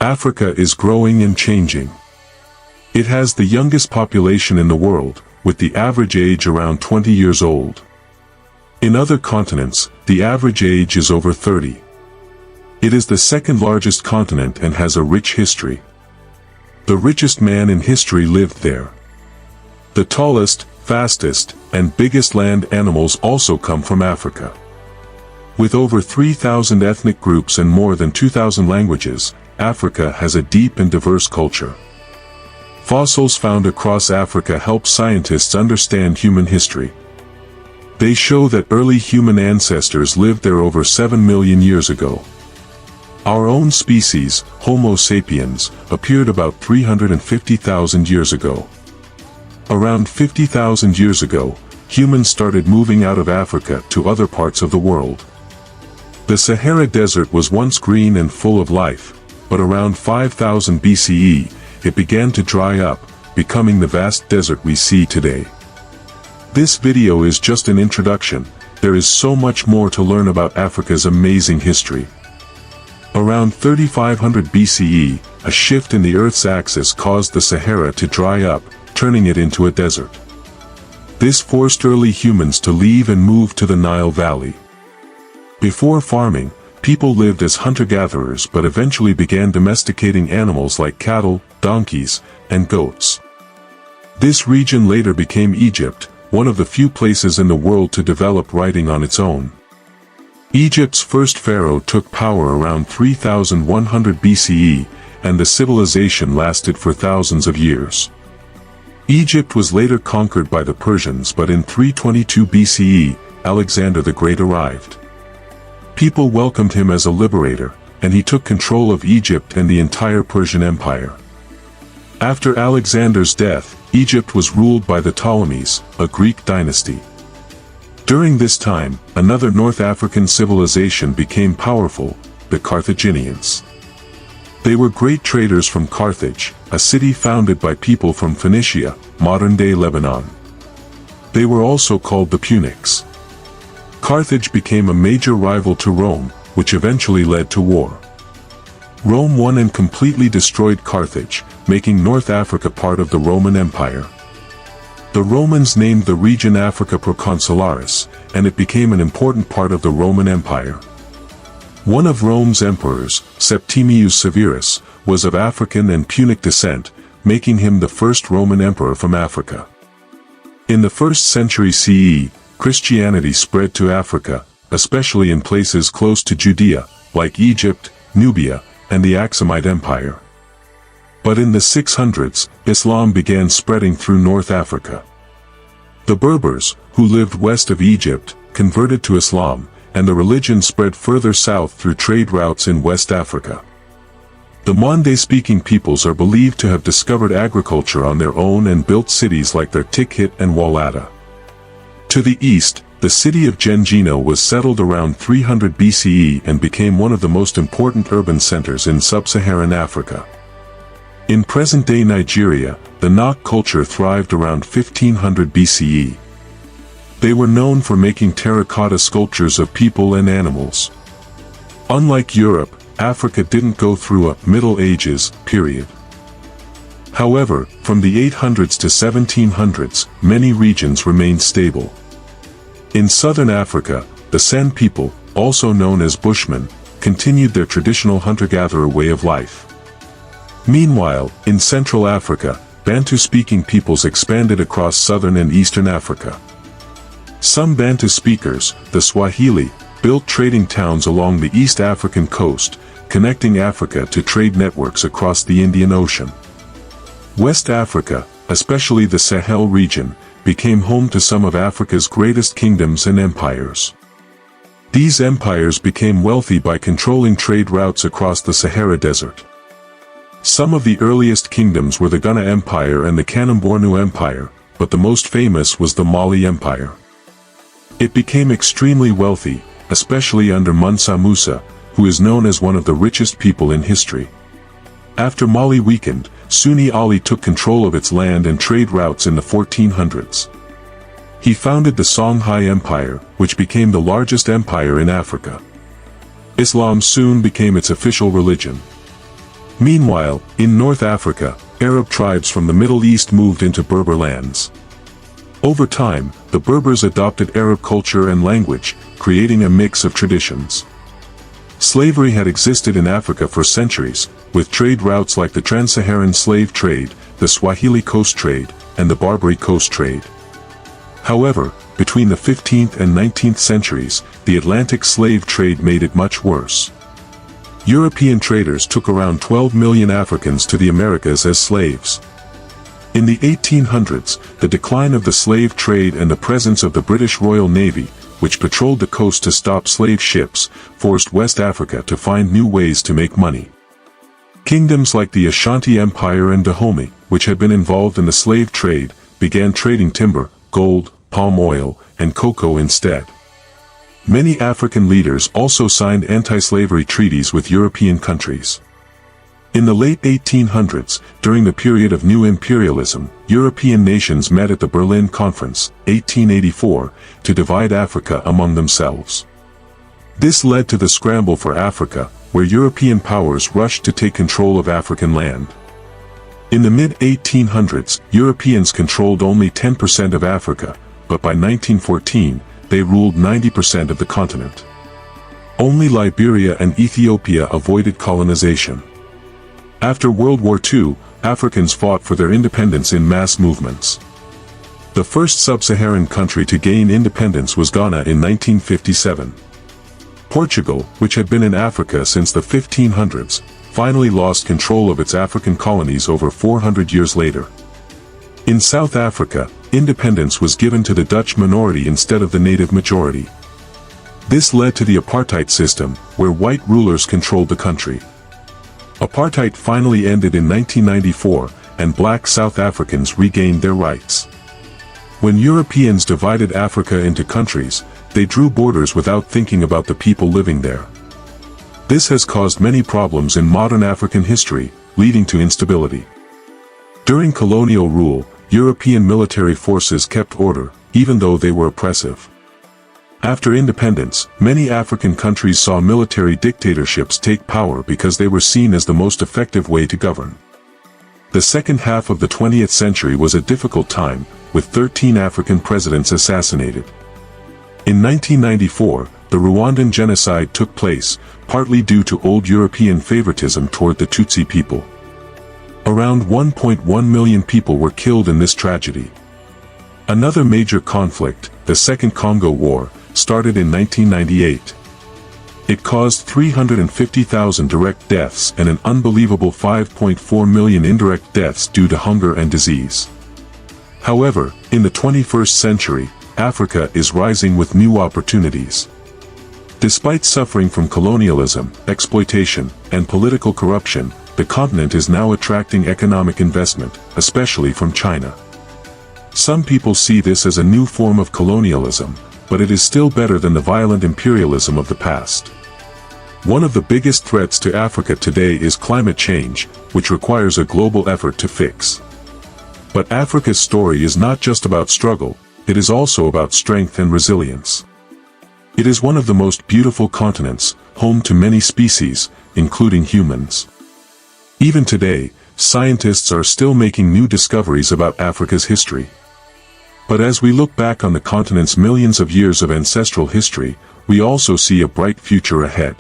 Africa is growing and changing. It has the youngest population in the world, with the average age around 20 years old. In other continents, the average age is over 30. It is the second largest continent and has a rich history. The richest man in history lived there. The tallest, fastest, and biggest land animals also come from Africa. With over 3,000 ethnic groups and more than 2,000 languages, Africa has a deep and diverse culture. Fossils found across Africa help scientists understand human history. They show that early human ancestors lived there over 7 million years ago. Our own species, Homo sapiens, appeared about 350,000 years ago. Around 50,000 years ago, humans started moving out of Africa to other parts of the world. The Sahara Desert was once green and full of life, but around 5000 BCE, it began to dry up, becoming the vast desert we see today. This video is just an introduction. There is so much more to learn about Africa's amazing history. Around 3500 BCE, a shift in the Earth's axis caused the Sahara to dry up, turning it into a desert. This forced early humans to leave and move to the Nile Valley. Before farming, people lived as hunter-gatherers but eventually began domesticating animals like cattle, donkeys, and goats. This region later became Egypt, one of the few places in the world to develop writing on its own. Egypt's first pharaoh took power around 3100 BCE, and the civilization lasted for thousands of years. Egypt was later conquered by the Persians, but in 322 BCE, Alexander the Great arrived. People welcomed him as a liberator, and he took control of Egypt and the entire Persian Empire. After Alexander's death, Egypt was ruled by the Ptolemies, a Greek dynasty. During this time, another North African civilization became powerful, the Carthaginians. They were great traders from Carthage, a city founded by people from Phoenicia, modern-day Lebanon. They were also called the Punics. Carthage became a major rival to Rome, which eventually led to war. Rome won and completely destroyed Carthage, making North Africa part of the Roman Empire. The Romans named the region Africa Proconsularis, and it became an important part of the Roman Empire. One of Rome's emperors, Septimius Severus, was of African and Punic descent, making him the first Roman emperor from Africa. In the 1st century CE, Christianity spread to Africa, especially in places close to Judea, like Egypt, Nubia, and the Aksumite Empire. But in the 600s, Islam began spreading through North Africa. The Berbers, who lived west of Egypt, converted to Islam, and the religion spread further south through trade routes in West Africa. The Mande-speaking peoples are believed to have discovered agriculture on their own and built cities like their Tikrit and Walata. To the east, the city of 𝐬𝐮𝐿 was settled around 300 BCE and became one of the most important urban centers in sub-Saharan Africa. In present-day Nigeria, the 𝐼𝐾 culture thrived around 1500 BCE. They were known for making terracotta sculptures of people and animals. Unlike Europe, Africa didn't go through a Middle Ages period. However, from the 800s to 1700s, many regions remained stable. In southern Africa, the San people, also known as Bushmen, continued their traditional hunter-gatherer way of life. Meanwhile, in Central Africa, Bantu-speaking peoples expanded across southern and eastern Africa. Some Bantu speakers, the Swahili, built trading towns along the East African coast, connecting Africa to trade networks across the Indian Ocean. West Africa, especially the Sahel region, became home to some of Africa's greatest kingdoms and empires. These empires became wealthy by controlling trade routes across the Sahara Desert. Some of the earliest kingdoms were the Ghana Empire and the Kanem-Bornu Empire, but the most famous was the Mali Empire. It became extremely wealthy, especially under Mansa Musa, who is known as one of the richest people in history. After Mali weakened, Sunni Ali took control of its land and trade routes in the 1400s. He founded the Songhai Empire, which became the largest empire in Africa. Islam soon became its official religion. Meanwhile, in North Africa, Arab tribes from the Middle East moved into Berber lands. Over time, the Berbers adopted Arab culture and language, creating a mix of traditions. Slavery had existed in Africa for centuries, with trade routes like the Trans-Saharan slave trade, the Swahili coast trade, and the Barbary coast trade. However, between the 15th and 19th centuries, the Atlantic slave trade made it much worse. European traders took around 12 million Africans to the Americas as slaves. In the 1800s, the decline of the slave trade and the presence of the British Royal Navy, which patrolled the coast to stop slave ships, forced West Africa to find new ways to make money. Kingdoms like the Ashanti Empire and Dahomey, which had been involved in the slave trade, began trading timber, gold, palm oil, and cocoa instead. Many African leaders also signed anti-slavery treaties with European countries. In the late 1800s, during the period of new imperialism, European nations met at the Berlin Conference, 1884, to divide Africa among themselves. This led to the scramble for Africa, where European powers rushed to take control of African land. In the mid-1800s, Europeans controlled only 10% of Africa, but by 1914, they ruled 90% of the continent. Only Liberia and Ethiopia avoided colonization. After World War II, Africans fought for their independence in mass movements. The first sub-Saharan country to gain independence was Ghana in 1957. Portugal, which had been in Africa since the 1500s, finally lost control of its African colonies over 400 years later. In South Africa, independence was given to the Dutch minority instead of the native majority. This led to the apartheid system, where white rulers controlled the country. Apartheid finally ended in 1994, and black South Africans regained their rights. When Europeans divided Africa into countries, they drew borders without thinking about the people living there. This has caused many problems in modern African history, leading to instability. During colonial rule, European military forces kept order, even though they were oppressive. After independence, many African countries saw military dictatorships take power because they were seen as the most effective way to govern. The second half of the 20th century was a difficult time, with 13 African presidents assassinated. In 1994, the Rwandan genocide took place, partly due to old European favoritism toward the Tutsi people. Around 1.1 million people were killed in this tragedy. Another major conflict, the Second Congo War, started in 1998. It caused 350,000 direct deaths and an unbelievable 5.4 million indirect deaths due to hunger and disease. However, in the 21st century, Africa is rising with new opportunities. Despite suffering from colonialism, exploitation, and political corruption, the continent is now attracting economic investment, especially from China. Some people see this as a new form of colonialism, but it is still better than the violent imperialism of the past. One of the biggest threats to Africa today is climate change, which requires a global effort to fix. But Africa's story is not just about struggle, it is also about strength and resilience. It is one of the most beautiful continents, home to many species, including humans. Even today, scientists are still making new discoveries about Africa's history. But as we look back on the continent's millions of years of ancestral history, we also see a bright future ahead.